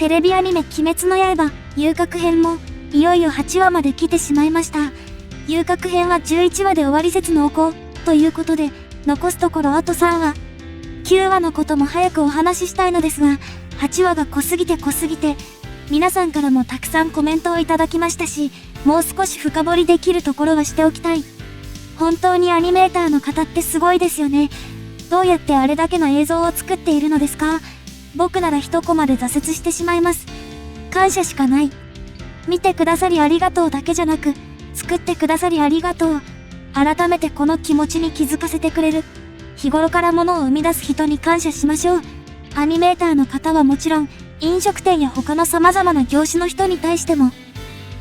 テレビアニメ鬼滅の刃遊郭編もいよいよ8話まで来てしまいました。遊郭編は11話で終わり説濃厚ということで、残すところあと3話。9話のことも早くお話ししたいのですが、8話が濃すぎて、皆さんからもたくさんコメントをいただきましたし、もう少し深掘りできるところはしておきたい。本当にアニメーターの方ってすごいですよね。どうやってあれだけの映像を作っているのですか？僕なら一コマで挫折してしまいます。感謝しかない。見てくださりありがとうだけじゃなく、作ってくださりありがとう。改めてこの気持ちに気づかせてくれる。日頃から物を生み出す人に感謝しましょう。アニメーターの方はもちろん、飲食店や他の様々な業種の人に対しても。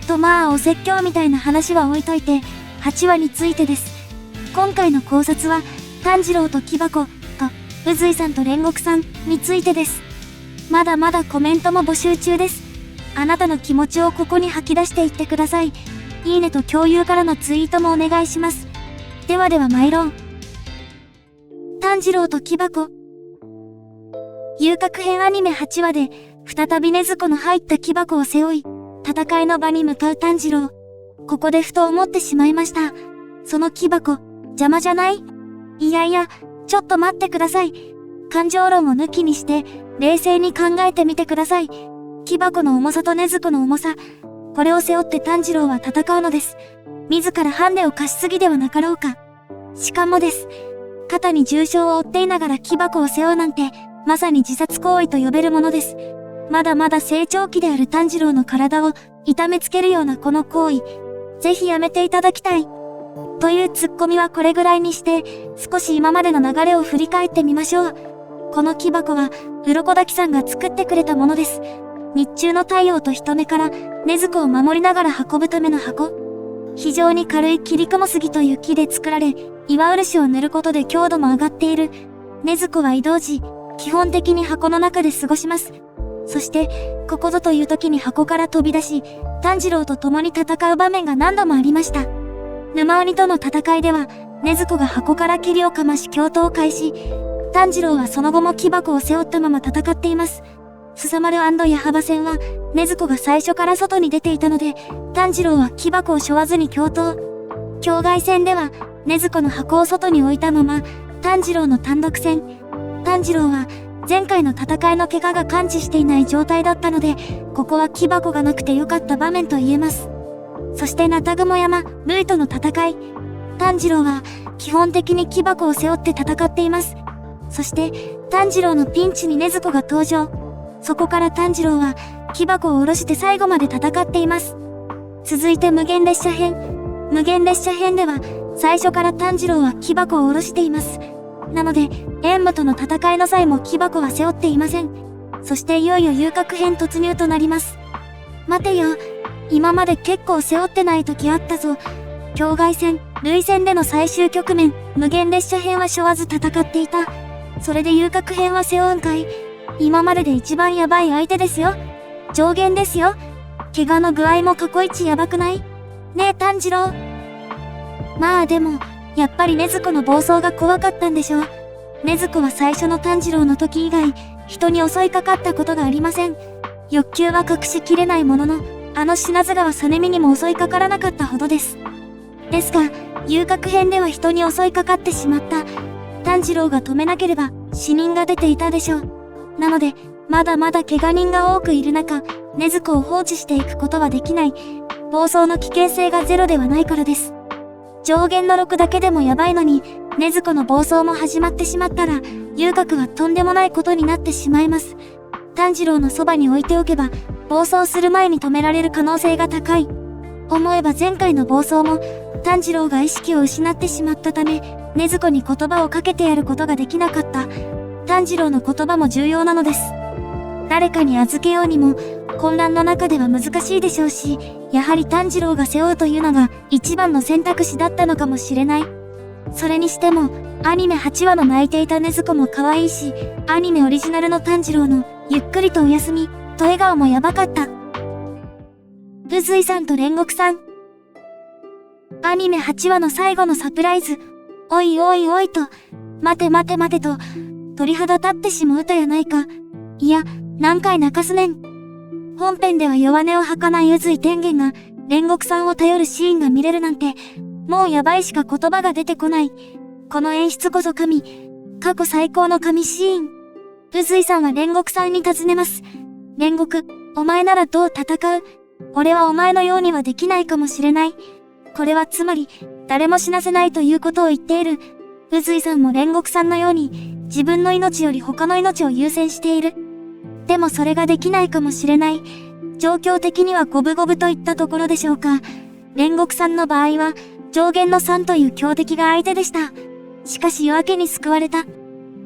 とお説教みたいな話は置いといて、8話についてです。今回の考察は、炭治郎と木箱と、宇髄さんと煉獄さんについてです。まだまだコメントも募集中です。あなたの気持ちをここに吐き出していってください。いいねと共有からのツイートもお願いします。では参ろう。炭治郎と木箱。遊郭編アニメ8話で、再び禰豆子の入った木箱を背負い、戦いの場に向かう炭治郎。ここでふと思ってしまいました。その木箱、邪魔じゃない？いやいや、ちょっと待ってください。感情論を抜きにして、冷静に考えてみてください。木箱の重さと禰豆子の重さ。これを背負って炭治郎は戦うのです。自らハンデを貸しすぎではなかろうか。しかもです。肩に重傷を負っていながら木箱を背負うなんて、まさに自殺行為と呼べるものです。まだまだ成長期である炭治郎の体を痛めつけるようなこの行為、ぜひやめていただきたい。というツッコミはこれぐらいにして、少し今までの流れを振り返ってみましょう。この木箱は、鱗滝さんが作ってくれたものです。日中の太陽と人目から禰豆子を守りながら運ぶための箱。非常に軽い切雲杉という木で作られ、岩漆を塗ることで強度も上がっている。禰豆子は移動時、基本的に箱の中で過ごします。そして、ここぞという時に箱から飛び出し、炭治郎と共に戦う場面が何度もありました。沼鬼との戦いでは、禰豆子が箱から霧をかまし共闘を開始。炭治郎はその後も木箱を背負ったまま戦っています。スサマル&矢幅戦は、禰豆子が最初から外に出ていたので、炭治郎は木箱を背負わずに共闘。境外戦では、禰豆子の箱を外に置いたまま、炭治郎の単独戦。炭治郎は、前回の戦いの怪我が完治していない状態だったので、ここは木箱がなくて良かった場面と言えます。そしてナタグモ山、ルイとの戦い。炭治郎は、基本的に木箱を背負って戦っています。そして、炭治郎のピンチに禰豆子が登場。そこから炭治郎は、木箱を下ろして最後まで戦っています。続いて無限列車編。無限列車編では、最初から炭治郎は木箱を下ろしています。なので、閻魔との戦いの際も木箱は背負っていません。そしていよいよ遊郭編突入となります。待てよ。今まで結構背負ってない時あったぞ。境外戦、類戦での最終局面、無限列車編は背負わず戦っていた。それで遊郭編は背負うんかい。今までで一番やばい相手ですよ。上限ですよ。怪我の具合も過去一やばくない？ねえ炭治郎。まあでも、やっぱり禰豆子の暴走が怖かったんでしょう。禰豆子は最初の炭治郎の時以外、人に襲いかかったことがありません。欲求は隠しきれないものの、あの品津川実美にも襲いかからなかったほどです。ですが、遊郭編では人に襲いかかってしまった。炭治郎が止めなければ、死人が出ていたでしょう。なので、まだまだ怪我人が多くいる中、禰豆子を放置していくことはできない。暴走の危険性がゼロではないからです。上限の6だけでもやばいのに、禰豆子の暴走も始まってしまったら、遊郭はとんでもないことになってしまいます。炭治郎のそばに置いておけば、暴走する前に止められる可能性が高い。思えば前回の暴走も、炭治郎が意識を失ってしまったため、禰豆子に言葉をかけてやることができなかった。炭治郎の言葉も重要なのです。誰かに預けようにも、混乱の中では難しいでしょうし、やはり炭治郎が背負うというのが一番の選択肢だったのかもしれない。それにしても、アニメ8話の泣いていた禰豆子も可愛いし、アニメオリジナルの炭治郎のゆっくりとお休みと笑顔もやばかった。宇髄さんと煉獄さん。アニメ8話の最後のサプライズ。おいおいおいと、待て待て待てと、鳥肌立ってしもうたやないか。いや、何回泣かすねん。本編では弱音を吐かない宇髄天元が煉獄さんを頼るシーンが見れるなんて、もうやばいしか言葉が出てこない。この演出こそ過去最高の神シーン。宇髄さんは煉獄さんに尋ねます。煉獄、お前ならどう戦う？俺はお前のようにはできないかもしれない。これはつまり、誰も死なせないということを言っている。宇髄さんも煉獄さんのように、自分の命より他の命を優先している。でもそれができないかもしれない。状況的には五分五分といったところでしょうか。煉獄さんの場合は、上限の3という強敵が相手でした。しかし夜明けに救われた。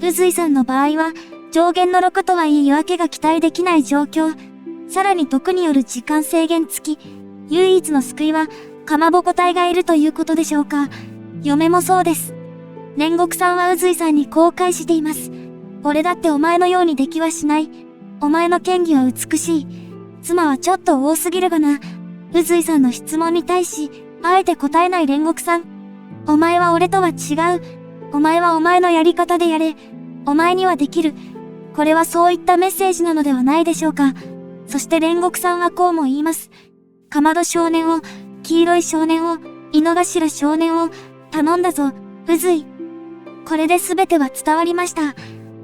宇髄さんの場合は、上限の6とはいえ夜明けが期待できない状況。さらに毒による時間制限付き。唯一の救いは、かまぼこ隊がいるということでしょうか。嫁もそうです。煉獄さんは宇髄さんにこう返しています。俺だってお前のようにできはしない。お前の剣技は美しい。妻はちょっと多すぎるがな。宇髄さんの質問に対し、あえて答えない煉獄さん。お前は俺とは違う。お前はお前のやり方でやれ。お前にはできる。これはそういったメッセージなのではないでしょうか。そして煉獄さんはこうも言います。かまど少年を、黄色い少年を、井の頭少年を、頼んだぞ、宇髄。これで全ては伝わりました。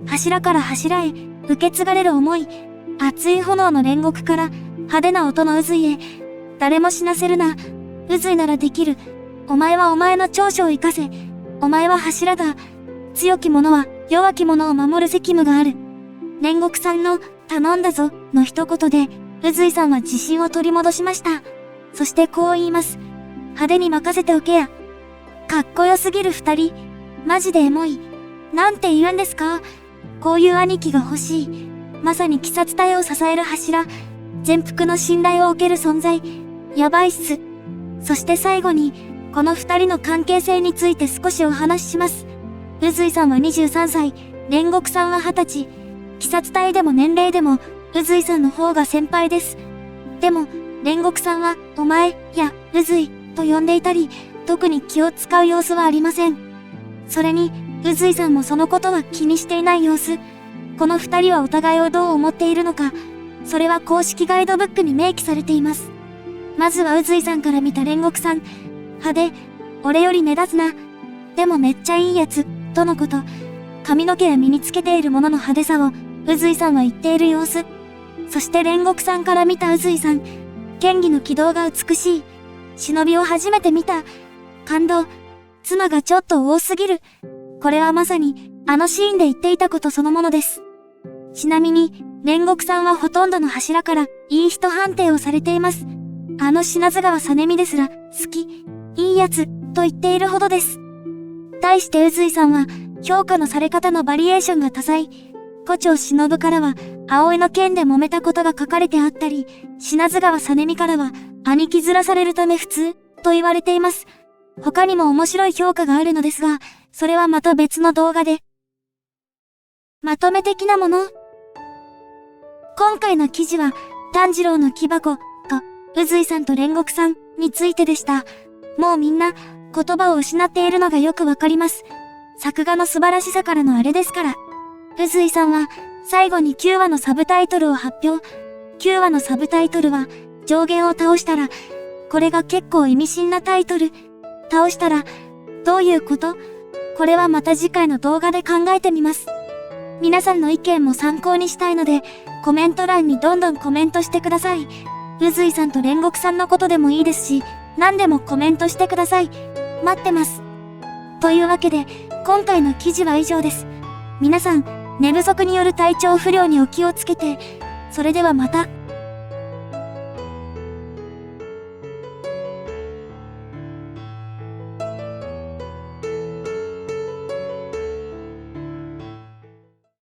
柱から柱へ、受け継がれる思い。熱い炎の煉獄から、派手な音の宇髄へ。誰も死なせるな。宇髄ならできる。お前はお前の長所を生かせ。お前は柱だ。強き者は弱き者を守る責務がある。煉獄さんの、頼んだぞ、の一言で、宇髄さんは自信を取り戻しました。そしてこう言います。派手に任せておけや。かっこよすぎる二人。マジでエモい。なんて言うんですか？こういう兄貴が欲しい。まさに鬼殺隊を支える柱。全幅の信頼を受ける存在。やばいっす。そして最後に、この二人の関係性について少しお話しします。宇髄さんは23歳、煉獄さんは20歳。鬼殺隊でも年齢でも、宇髄さんの方が先輩です。でも、煉獄さんは、お前、や、宇髄、と呼んでいたり、特に気を使う様子はありません。それに、宇髄さんもそのことは気にしていない様子。この二人はお互いをどう思っているのか、それは公式ガイドブックに明記されています。まずは宇髄さんから見た煉獄さん。派手、俺より目立つな。でもめっちゃいいやつ、とのこと。髪の毛や身につけているものの派手さを、宇髄さんは言っている様子。そして煉獄さんから見た宇髄さん。剣技の軌道が美しい。忍びを初めて見た。感動。妻がちょっと多すぎる。これはまさに、あのシーンで言っていたことそのものです。ちなみに、煉獄さんはほとんどの柱から、いい人判定をされています。あの品津川さねみですら、好き、いいやつ、と言っているほどです。対して宇髄さんは、評価のされ方のバリエーションが多彩。胡蝶忍からは、葵の剣で揉めたことが書かれてあったり、品津川さねみからは、兄貴面されるため普通、と言われています。他にも面白い評価があるのですが、それはまた別の動画で。まとめ的なもの。今回の記事は、炭治郎の木箱、と、宇髄さんと煉獄さん、についてでした。もうみんな、言葉を失っているのがよくわかります。作画の素晴らしさからのあれですから。宇髄さんは、最後に9話のサブタイトルを発表。9話のサブタイトルは、上限を倒したら、これが結構意味深なタイトル。倒したら、どういうこと？これはまた次回の動画で考えてみます。皆さんの意見も参考にしたいので、コメント欄にどんどんコメントしてください。宇髄さんと煉獄さんのことでもいいですし、何でもコメントしてください。待ってます。というわけで、今回の記事は以上です。皆さん、寝不足による体調不良にお気をつけて、それではまた。